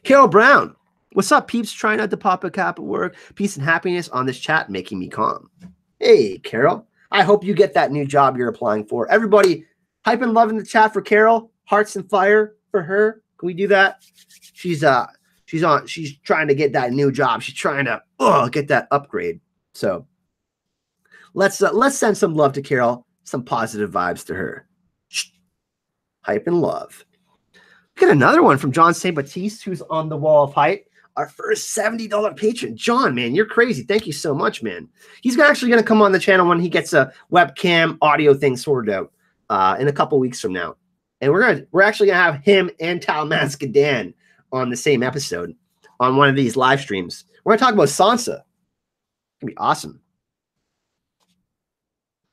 Carol Brown. What's up, peeps? Trying not to pop a cap at work. Peace and happiness on this chat, making me calm. Hey, Carol. I hope you get that new job you're applying for. Everybody, hype and love in the chat for Carol. Hearts and fire for her. Can we do that? She's trying to get that new job. She's trying to get that upgrade. So let's send some love to Carol. Some positive vibes to her. Hype and love. We got another one from John St. Baptiste, who's on the wall of hype. Our first $70 patron. John, man, you're crazy. Thank you so much, man. He's actually going to come on the channel when he gets a webcam audio thing sorted out in a couple weeks from now. And we're actually going to have him and Talmaska Dan on the same episode on one of these live streams. We're going to talk about Sansa. It's going to be awesome.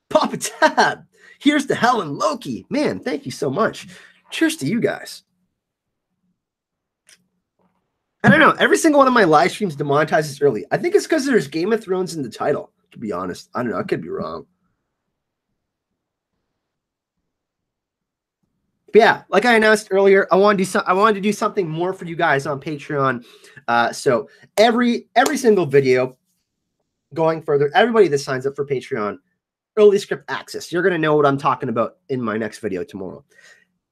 Papa Tab, here's to Helen Loki. Man, thank you so much. Cheers to you guys. I don't know. Every single one of my live streams demonetizes early. I think it's because there's Game of Thrones in the title, to be honest. I don't know. I could be wrong. But yeah, like I announced earlier, I wanted to do something more for you guys on Patreon. So every single video going further, everybody that signs up for Patreon, early script access. You're going to know what I'm talking about in my next video tomorrow.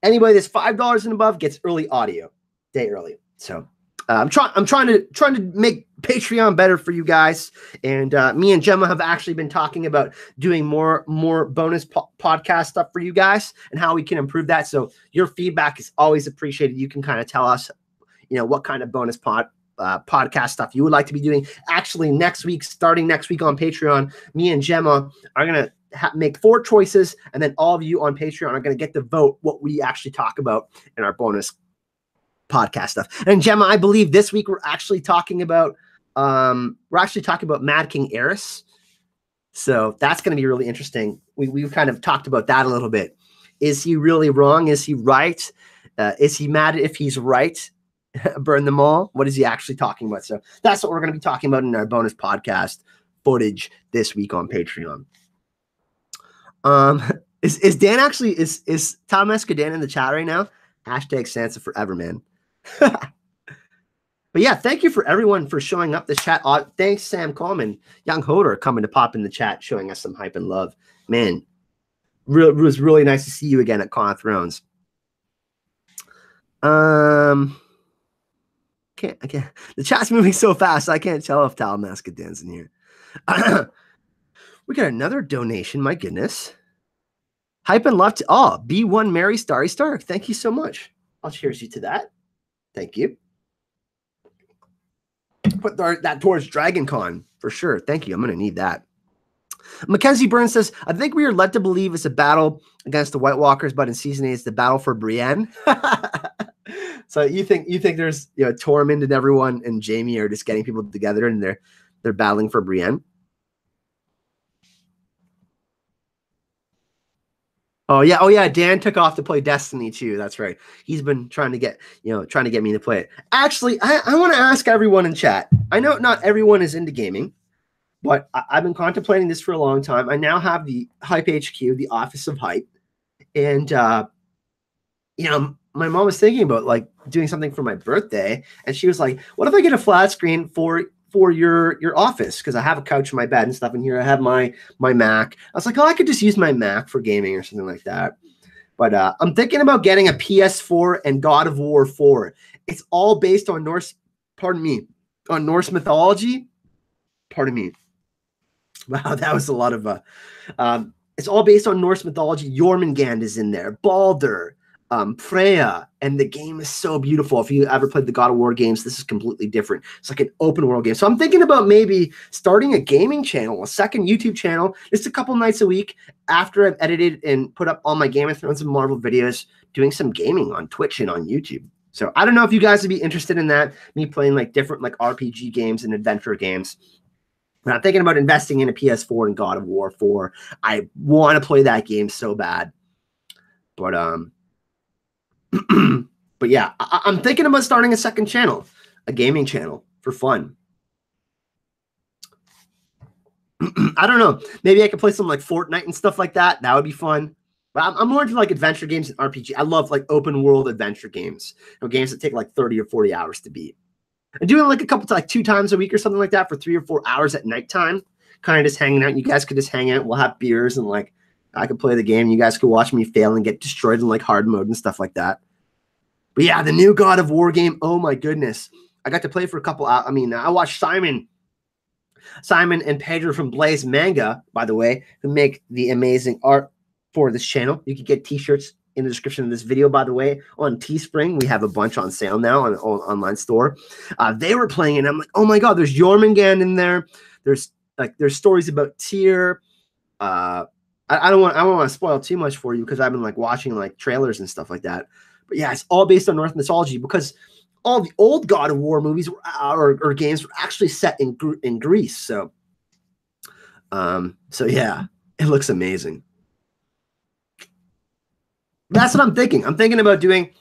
Anybody that's $5 and above gets early audio, day early. So I'm trying to make Patreon better for you guys. And me and Gemma have actually been talking about doing more bonus podcast stuff for you guys and how we can improve that. So your feedback is always appreciated. You can kind of tell us, what kind of bonus podcast stuff you would like to be doing. Actually, starting next week on Patreon, me and Gemma are going to make 4 choices, and then all of you on Patreon are going to get to vote what we actually talk about in our bonus podcast stuff. And Gemma, I believe this week we're actually talking about Mad King Eris. So that's going to be really interesting. We kind of talked about that a little bit. Is he really wrong? Is he right? Is he mad if he's right? Burn them all. What is he actually talking about? So that's what we're going to be talking about in our bonus podcast footage this week on Patreon. Is Dan actually is Tom Escadan in the chat right now? Hashtag Sansa forever, man. But yeah, thank you for everyone for showing up this chat. Thanks, Sam Coleman, Young Hodor coming to pop in the chat, showing us some hype and love. Man, it was really nice to see you again at Con of Thrones. I can't. The chat's moving so fast, I can't tell if Tal Mascadan's in here. We got another donation. My goodness. Hype and love to B1 Mary Starry Stark. Thank you so much. I'll cheers you to that. Thank you. Put that towards Dragon Con for sure. Thank you. I'm going to need that. Mackenzie Burns says, I think we are led to believe it's a battle against the White Walkers, but in season 8 it's the battle for Brienne. So you think there's Tormund and everyone and Jaime are just getting people together and they're battling for Brienne? Oh yeah. Dan took off to play Destiny too. That's right. He's been trying to get me to play it. Actually, I want to ask everyone in chat. I know not everyone is into gaming, but I've been contemplating this for a long time. I now have the Hype HQ, the Office of Hype, and my mom was thinking about like doing something for my birthday, and she was like, "What if I get a flat screen for your office, because I have a couch in my bed and stuff in here. I have my Mac." I was like, I could just use my Mac for gaming or something like that. But I'm thinking about getting a PS4 and God of War 4. It's all based on Norse mythology. Pardon me. Wow, that was a lot of it's all based on Norse mythology. Jormungand is in there, Baldur, Freya, and the game is so beautiful. If you ever played the God of War games, this is completely different. It's like an open world game. So I'm thinking about maybe starting a gaming channel, a second YouTube channel, just a couple nights a week after I've edited and put up all my Game of Thrones and Marvel videos, doing some gaming on Twitch and on YouTube. So I don't know if you guys would be interested in that, me playing like different like RPG games and adventure games. But I'm thinking about investing in a PS4 and God of War 4. I want to play that game so bad. But but yeah, I'm thinking about starting a second channel, a gaming channel for fun. I don't know. Maybe I could play some like Fortnite and stuff like that. That would be fun. But I'm more into like adventure games and RPG. I love like open world adventure games. Games that take like 30 or 40 hours to beat. And doing like a couple to like 2 times a week or something like that for 3 or 4 hours at nighttime, kind of just hanging out. You guys could just hang out. We'll have beers and like I could play the game. You guys could watch me fail and get destroyed in like hard mode and stuff like that. But yeah, the new God of War game. Oh my goodness. I got to play for a couple hours. I mean, I watched Simon and Pedro from Blaze Manga, by the way, who make the amazing art for this channel. You can get t-shirts in the description of this video, by the way, on Teespring. We have a bunch on sale now on the online store. They were playing it, and I'm like, oh my God, there's Jormungand in there. There's stories about Tyr. I don't want to spoil too much for you because I've been like watching like trailers and stuff like that. But yeah, it's all based on Norse mythology because all the old God of War movies or games were actually set in Greece. So yeah, it looks amazing. That's what I'm thinking. I'm thinking about doing,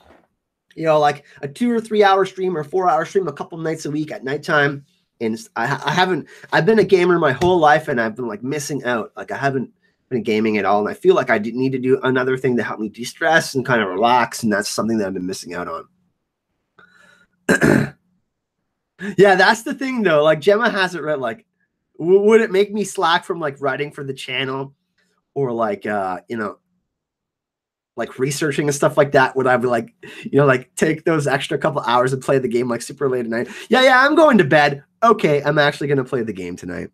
like a 2 or 3 hour stream or 4 hour stream a couple nights a week at nighttime. And I've been a gamer my whole life and I've been like missing out. Like I haven't been gaming at all. And I feel like I need to do another thing to help me de-stress and kind of relax. And that's something that I've been missing out on. Yeah, that's the thing though. Like Gemma has it right. Like, would it make me slack from like writing for the channel or like, like researching and stuff like that, would I be like, like take those extra couple hours and play the game like super late at night? Yeah, I'm going to bed. Okay, I'm actually going to play the game tonight.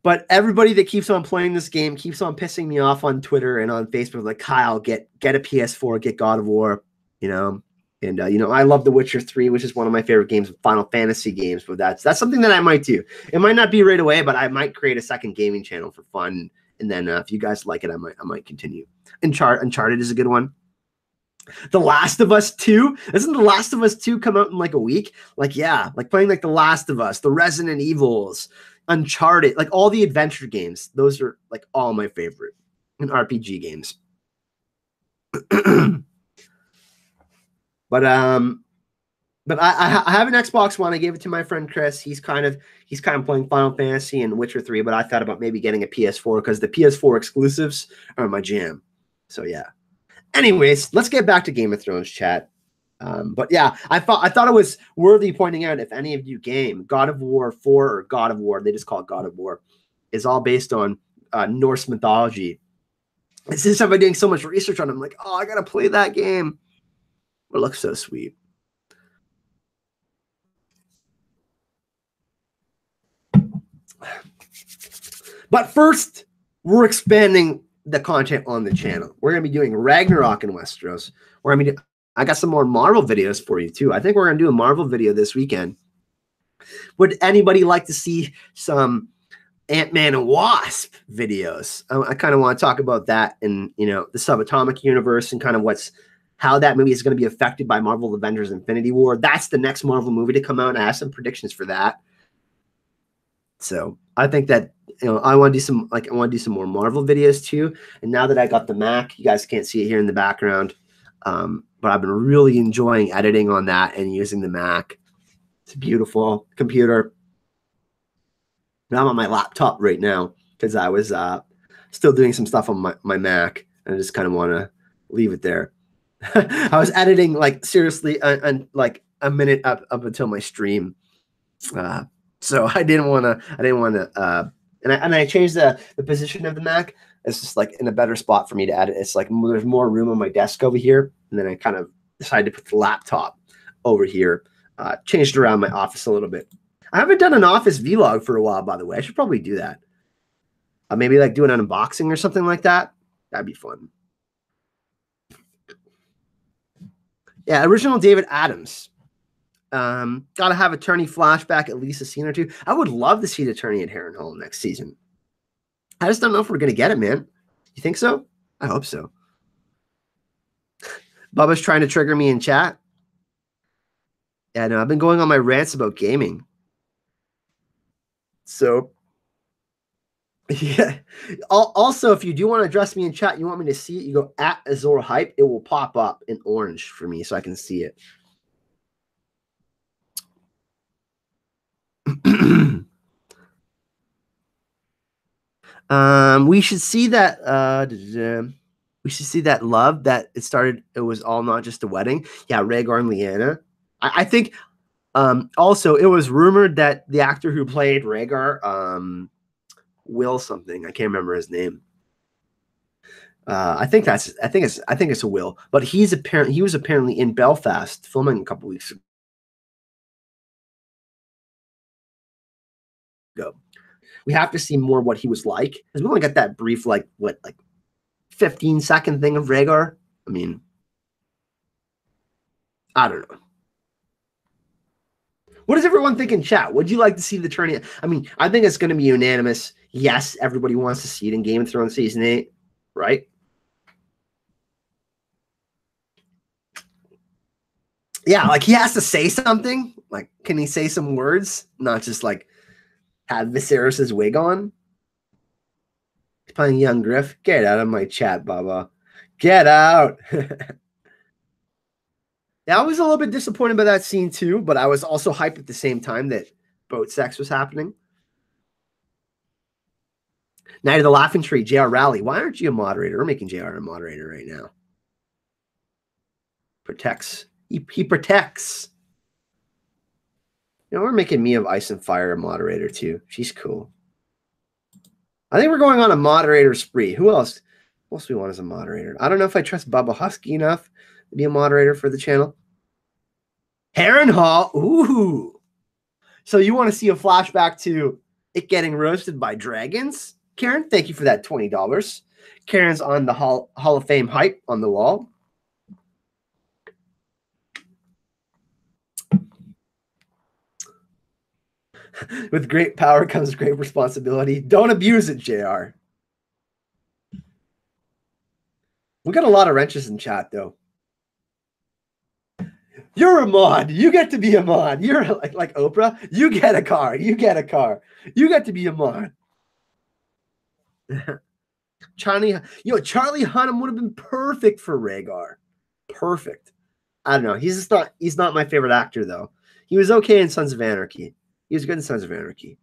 But everybody that keeps on playing this game keeps on pissing me off on Twitter and on Facebook, like, Kyle, get a PS4, get God of War, And I love The Witcher 3, which is one of my favorite games, Final Fantasy games. But that's something that I might do. It might not be right away, but I might create a second gaming channel for fun. And then if you guys like it, I might continue. Uncharted is a good one. The Last of Us 2. Doesn't The Last of Us 2 come out in like a week? Like, yeah, like playing like The Last of Us, the Resident Evils, Uncharted, like all the adventure games. Those are like all my favorite and RPG games. But I have an Xbox One. I gave it to my friend Chris. He's kind of playing Final Fantasy and Witcher 3, but I thought about maybe getting a PS4 because the PS4 exclusives are my jam. So yeah. Anyways, let's get back to Game of Thrones chat. But yeah, I thought it was worthy pointing out, if any of you game God of War 4 or God of War, they just call it God of War, is all based on Norse mythology. And since I've been doing so much research on it, I'm like, oh, I gotta play that game. It looks so sweet. But first, we're expanding the content on the channel. We're going to be doing Ragnarok in Westeros. I got some more Marvel videos for you too. I think we're going to do a Marvel video this weekend. Would anybody like to see some Ant-Man and Wasp videos? I kind of want to talk about that in, the subatomic universe and kind of how that movie is going to be affected by Marvel Avengers Infinity War. That's the next Marvel movie to come out. I have some predictions for that. So I think that, I want to do some more Marvel videos too. And now that I got the Mac, you guys can't see it here in the background. But I've been really enjoying editing on that and using the Mac. It's a beautiful computer. Now I'm on my laptop right now because I was still doing some stuff on my Mac. And I just kind of want to leave it there. I was editing like seriously like a minute up until my stream. So I didn't want to, and I changed the position of the Mac. It's just like in a better spot for me to edit. It's like there's more room on my desk over here. And then I kind of decided to put the laptop over here, changed around my office a little bit. I haven't done an office vlog for a while, by the way. I should probably do that. Maybe like do an unboxing or something like that. That'd be fun. Yeah, original David Adams. Gotta have Attorney flashback at least a scene or two. I would love to see the Attorney at Harrenhal next season. I just don't know if we're gonna get it, man. You think so? I hope so. Bubba's trying to trigger me in chat. Yeah, no, I've been going on my rants about gaming. So yeah. Also, if you do want to address me in chat, you want me to see it, you go at Azor Hype. It will pop up in orange for me so I can see it. We should see that love that it started. It was all not just a wedding. Yeah, Rhaegar and Lyanna. I think also it was rumored that the actor who played Rhaegar, Will something, I can't remember his name. I think it's a Will, but he was apparently in Belfast filming a couple weeks ago. We have to see more what he was like, because we only got that brief, like 15-second thing of Rhaegar. I mean, I don't know. What does everyone think in chat? Would you like to see the Attorney? I mean, I think it's going to be unanimous. Yes, everybody wants to see it in Game of Thrones Season 8, right? Yeah, like he has to say something. Like, can he say some words? Not just like have Viserys' wig on. He's playing young Griff. Get out of my chat, Baba. Get out. Yeah, I was a little bit disappointed by that scene too, but I was also hyped at the same time that boat sex was happening. Night of the Laughing Tree, JR Rally. Why aren't you a moderator? We're making JR a moderator right now. Protects. He protects. We're making me of Ice and Fire a moderator too. She's cool. I think we're going on a moderator spree. Who else? Who else do we want as a moderator? I don't know if I trust Bubba Husky enough to be a moderator for the channel. Harrenhal. Ooh. So you want to see a flashback to it getting roasted by dragons? Karen, thank you for that $20. Karen's on the Hall of Fame hype on the wall. With great power comes great responsibility. Don't abuse it, JR. We got a lot of wrenches in chat, though. You're a mod. You get to be a mod. You're like Oprah. You get a car. You get a car. You get to be a mod. Charlie Hunnam would have been perfect for Rhaegar. Perfect. I don't know. He's not my favorite actor, though. He was okay in Sons of Anarchy. He was good in Sons of Anarchy.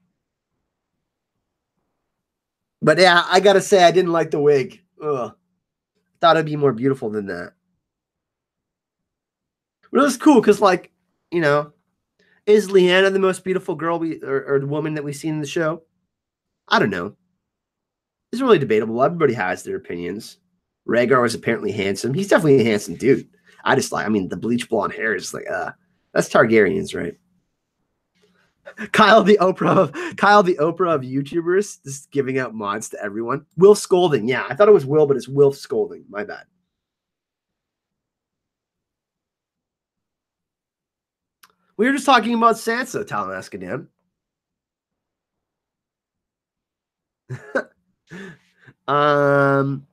But yeah, I gotta say, I didn't like the wig. Ugh. Thought it'd be more beautiful than that. But it was cool because, like, you know, is Lyanna the most beautiful girl or the woman that we've seen in the show? I don't know. It's really debatable. Everybody has their opinions. Rhaegar was apparently handsome. He's definitely a handsome dude. I mean, the bleach blonde hair is like, that's Targaryens, right? Kyle the Oprah of YouTubers, just giving out mods to everyone. Will Scolding. Yeah, I thought it was Will, but it's Will Scolding. My bad. We were just talking about Sansa, Talon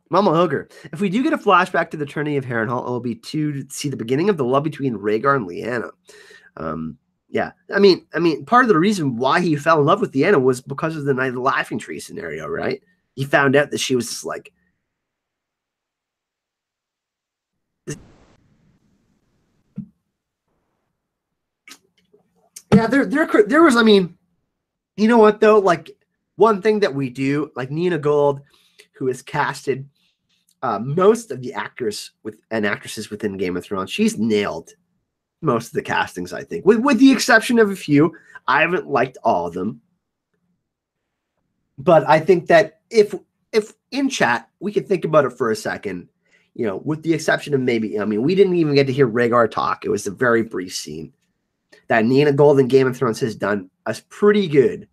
Mama Ogre. If we do get a flashback to the tourney of Harrenhal, it will be to see the beginning of the love between Rhaegar and Lyanna. Yeah, I mean, part of the reason why he fell in love with Lyanna was because of the Night of the Laughing Tree scenario, right? He found out that she was just like, yeah, there was, I mean, you know what though? Like, one thing that we do, like Nina Gold, who has casted most of the actors and actresses within Game of Thrones, she's nailed most of the castings, I think, with the exception of a few. I haven't liked all of them, but I think that if in chat we could think about it for a second, you know, with the exception of maybe, I mean, we didn't even get to hear Rhaegar talk. It was a very brief scene. That Nina Gold in Game of Thrones has done us pretty good.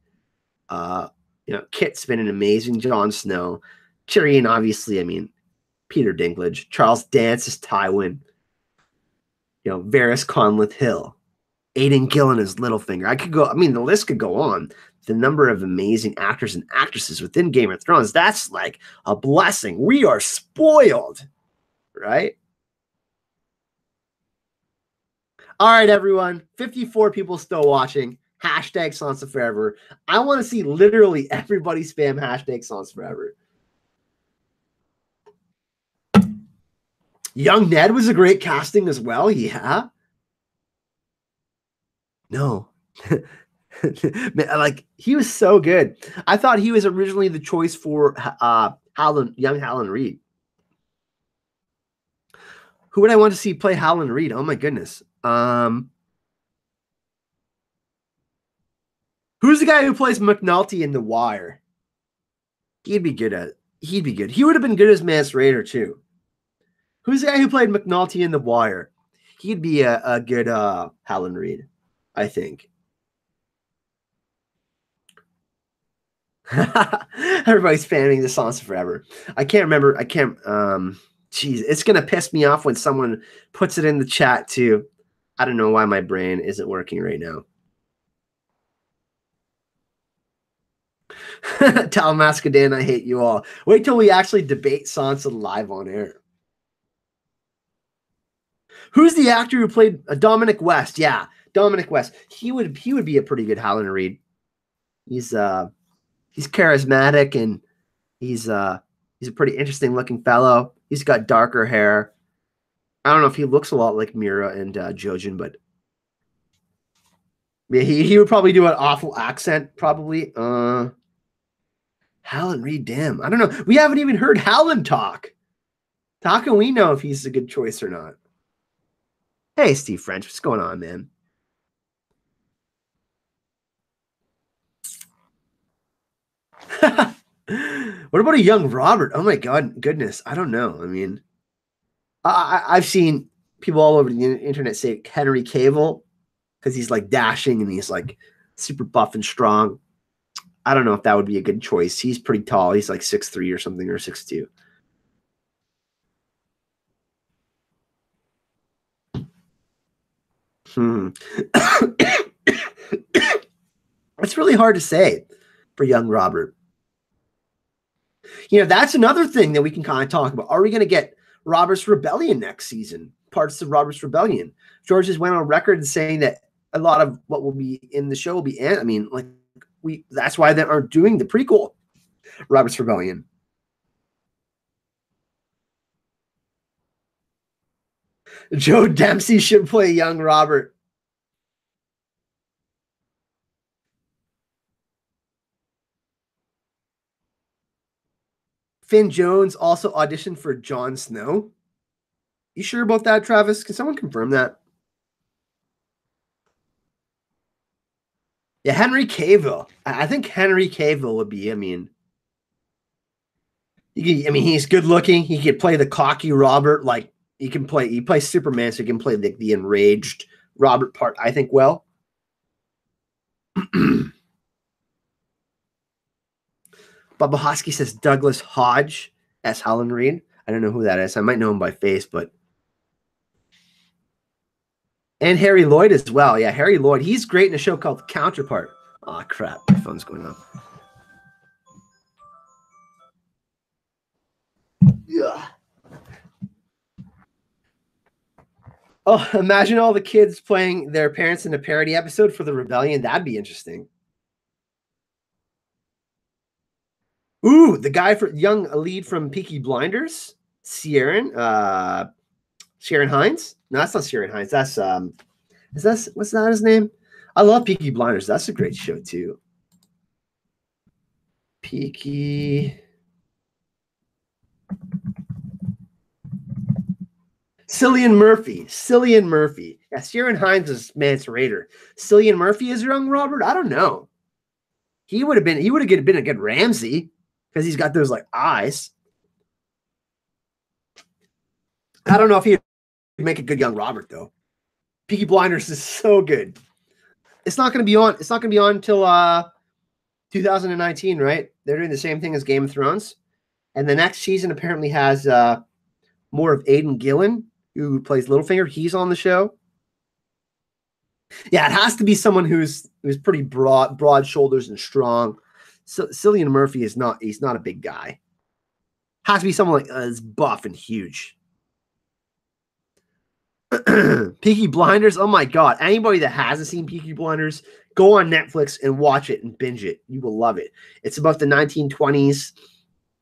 You know, Kit's been an amazing Jon Snow. Tyrion, obviously, I mean, Peter Dinklage. Charles Dance is Tywin. You know, Varys Conleth Hill. Aidan Gillen is Littlefinger. I could go, I mean, the list could go on. The number of amazing actors and actresses within Game of Thrones, that's like a blessing. We are spoiled, right? All right, everyone. 54 people still watching. Hashtag Sansa Forever. I want to see literally everybody spam hashtag Sansa Forever. Young Ned was a great casting as well. Yeah. No. Like, he was so good. I thought he was originally the choice for young Howland Reed. Who would I want to see play Howland Reed? Oh my goodness. Who's the guy who plays McNulty in The Wire? He'd be good. He would have been good as Mance Rayder too. Who's the guy who played McNulty in The Wire? He'd be a good Howland Reed, I think. Everybody's fanning the Sansa Forever. I can't remember. Geez, it's gonna piss me off when someone puts it in the chat too. I don't know why my brain isn't working right now. Tal Mascadan, I hate you all. Wait till we actually debate Sansa live on air. Who's the actor who played Dominic West? Yeah, Dominic West. He would be a pretty good Howland Reed. He's charismatic and he's a pretty interesting looking fellow. He's got darker hair. I don't know if he looks a lot like Mira and Jojen, but yeah, he would probably do an awful accent, probably. Howland Reed, damn. I don't know. We haven't even heard Howland talk. How can we know if he's a good choice or not? Hey, Steve French, what's going on, man? What about a young Robert? Oh my God, goodness. I don't know. I mean, I've seen people all over the internet say Henry Cavill because he's like dashing and he's like super buff and strong. I don't know if that would be a good choice. He's pretty tall. He's like 6'3" or something, or 6'2". It's really hard to say for young Robert. You know, that's another thing that we can kind of talk about. Are we going to get Robert's Rebellion next season? Parts of Robert's Rebellion. George has went on record saying that a lot of what will be in the show will be, I mean, like that's why they aren't doing the prequel, Robert's Rebellion. Joe Dempsey should play young Robert. Finn Jones also auditioned for Jon Snow. You sure about that, Travis? Can someone confirm that? Yeah, Henry Cavill. I think Henry Cavill would be, I mean, he's good looking. He could play the cocky Robert. Like he plays Superman, so he can play the enraged Robert part, I think, well. Bubba Hosky says Douglas Hodge as Helen Reed. I don't know who that is. I might know him by face, but. And Harry Lloyd as well. Yeah, Harry Lloyd. He's great in a show called Counterpart. Oh, crap. My phone's going off. Yeah. Oh, imagine all the kids playing their parents in a parody episode for the Rebellion. That'd be interesting. Ooh, the guy for young lead from Peaky Blinders, Sharon Hines. No, that's not Sharon Hines. That's what's that his name? I love Peaky Blinders. That's a great show too. Peaky. Cillian Murphy. Yeah, Sharon Hines is Mance Raider. Cillian Murphy is young Robert. I don't know. He would have been a good Ramsay because he's got those like eyes. I don't know if he'd make a good young Robert though. Peaky Blinders is so good. It's not going to be on. It's not going to be on until 2019, right? They're doing the same thing as Game of Thrones, and the next season apparently has more of Aidan Gillen, who plays Littlefinger. He's on the show. Yeah, it has to be someone who's pretty broad shoulders and strong. So Cillian Murphy is not. He's not a big guy. Has to be someone like as buff and huge. Peaky Blinders. Oh my God! Anybody that hasn't seen Peaky Blinders, go on Netflix and watch it and binge it. You will love it. It's about the 1920s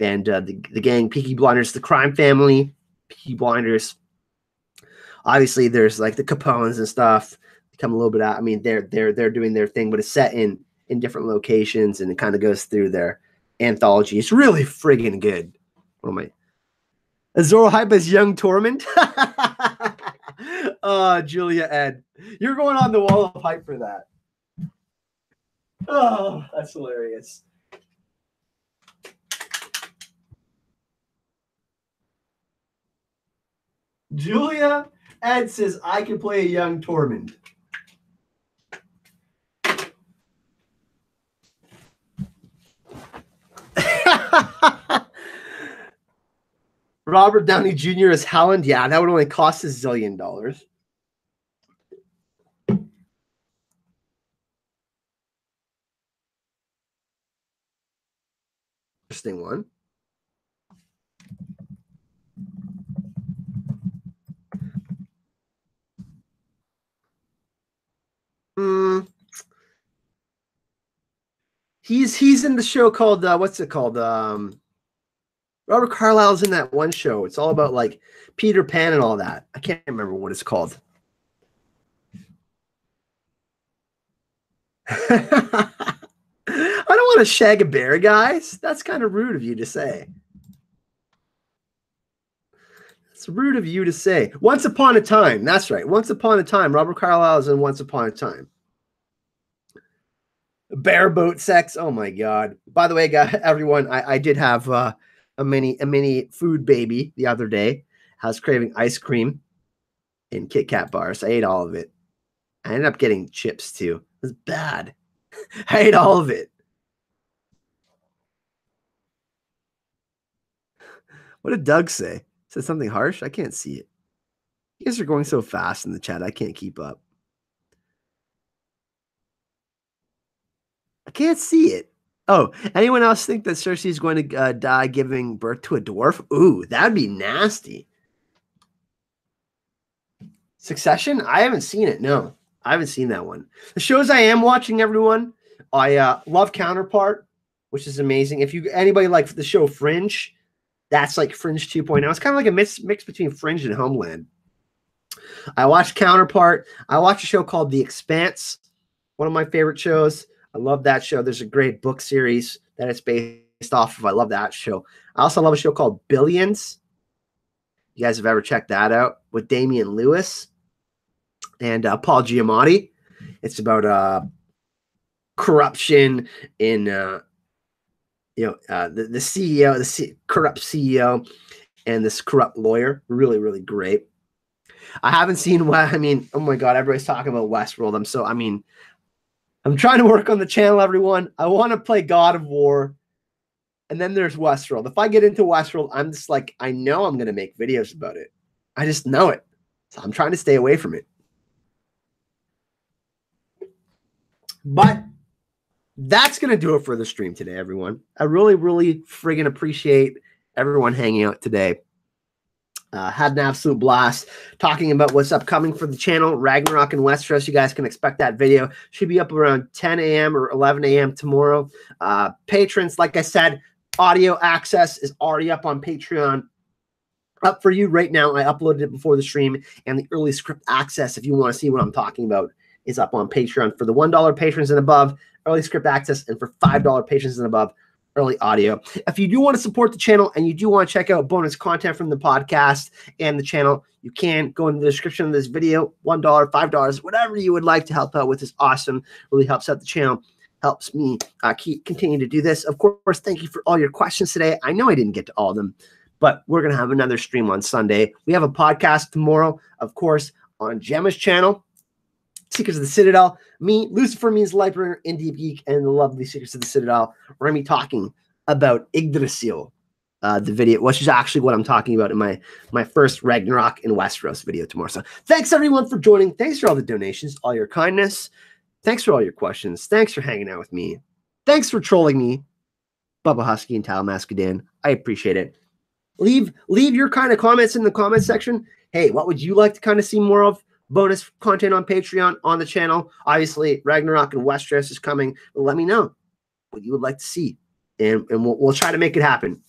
and the gang Peaky Blinders, the crime family. Peaky Blinders. Obviously, there's like the Capones and stuff. Come a little bit out. I mean, they're doing their thing, but it's set in different locations, and it kind of goes through their anthology. It's really friggin' good. What am I? Azora Hype as young Tormund. Julia Ed, you're going on the wall of hype for that. Oh, that's hilarious. Julia Ed says I can play a young Tormund. Robert Downey Jr. as Howland. Yeah, that would only cost $1 zillion. Interesting one. He's in the show called what's it called? Robert Carlyle's in that one show. It's all about like Peter Pan and all that. I can't remember what it's called. I don't want to shag a bear, guys. That's kind of rude of you to say. It's rude of you to say. Once Upon a Time. That's right. Once Upon a Time. Robert Carlyle is in Once Upon a Time. Bareboat sex. Oh my god. By the way, guys, everyone, I did have a mini food baby the other day. I was craving ice cream and Kit Kat bars. I ate all of it. I ended up getting chips too. It was bad. I ate all of it. What did Doug say? Said something harsh? I can't see it. You guys are going so fast in the chat. I can't keep up. I can't see it. Oh, anyone else think that Cersei is going to die giving birth to a dwarf? Ooh, that'd be nasty. Succession? I haven't seen it. No, I haven't seen that one. The shows I am watching, everyone, I love Counterpart, which is amazing. If you anybody like the show Fringe, that's like Fringe 2.0. It's kind of like a mix between Fringe and Homeland. I watched Counterpart. I watched a show called The Expanse, one of my favorite shows. I love that show. There's a great book series that it's based off of. I love that show. I also love a show called Billions. You guys have ever checked that out with Damian Lewis and Paul Giamatti? It's about corruption in the CEO, corrupt CEO, and this corrupt lawyer. Really, really great. I haven't seen. I mean, oh my god, everybody's talking about Westworld. I'm trying to work on the channel, everyone. I want to play God of War. And then there's Westworld. If I get into Westworld, I'm just like, I know I'm going to make videos about it. I just know it. So I'm trying to stay away from it. But that's going to do it for the stream today, everyone. I really, really friggin' appreciate everyone hanging out today. Had an absolute blast talking about what's upcoming for the channel, Ragnarok and Westeros. You guys can expect that video. Should be up around 10 a.m. or 11 a.m. tomorrow. Patrons, like I said, audio access is already up on Patreon. Up for you right now. I uploaded it before the stream, and the early script access, if you want to see what I'm talking about, is up on Patreon. For the $1 patrons and above, early script access, and for $5 patrons and above, early audio. If you do want to support the channel and you do want to check out bonus content from the podcast and the channel, you can go in the description of this video. $1, $5, whatever you would like to help out with is awesome. Really helps out the channel. Helps me continue to do this. Of course, thank you for all your questions today. I know I didn't get to all of them, but we're going to have another stream on Sunday. We have a podcast tomorrow, of course, on Gemma's channel, Secrets of the Citadel. Me, Lucifer Means Lightbringer, Indie Geek, and the lovely Secrets of the Citadel. We're going to be talking about Yggdrasil, the video, which is actually what I'm talking about in my first Ragnarok in Westeros video tomorrow. So thanks, everyone, for joining. Thanks for all the donations, all your kindness. Thanks for all your questions. Thanks for hanging out with me. Thanks for trolling me, Bubba Husky and Tal Mascadan. I appreciate it. Leave your kind of comments in the comment section. Hey, what would you like to kind of see more of? Bonus content on Patreon, on the channel. Obviously, Ragnarok and Westeros is coming. Let me know what you would like to see, and we'll try to make it happen.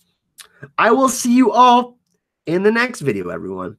I will see you all in the next video, everyone.